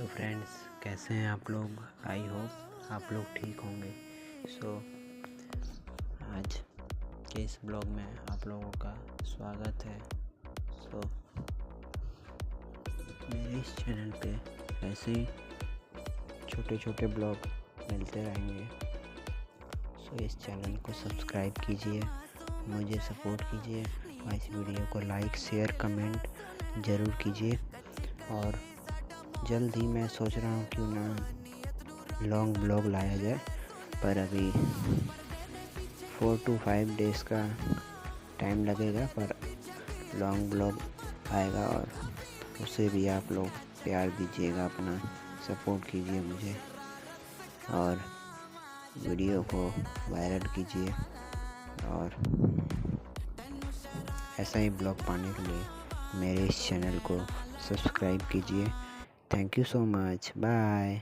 तो फ्रेंड्स, कैसे हैं आप लोग? आई होप आप लोग ठीक होंगे। आज के इस ब्लॉग में आप लोगों का स्वागत है। मेरे इस चैनल पे ऐसे ही छोटे छोटे ब्लॉग मिलते रहेंगे। इस चैनल को सब्सक्राइब कीजिए, मुझे सपोर्ट कीजिए और इस वीडियो को लाइक शेयर कमेंट ज़रूर कीजिए। और जल्द ही मैं सोच रहा हूँ क्यों ना लॉन्ग ब्लॉग लाया जाए, पर अभी 4 to 5 डेज़ का टाइम लगेगा, पर लॉन्ग ब्लॉग आएगा और उसे भी आप लोग प्यार दीजिएगा, अपना सपोर्ट कीजिए मुझे और वीडियो को वायरल कीजिए। और ऐसा ही ब्लॉग पाने के लिए मेरे इस चैनल को सब्सक्राइब कीजिए। Thank you so much, bye.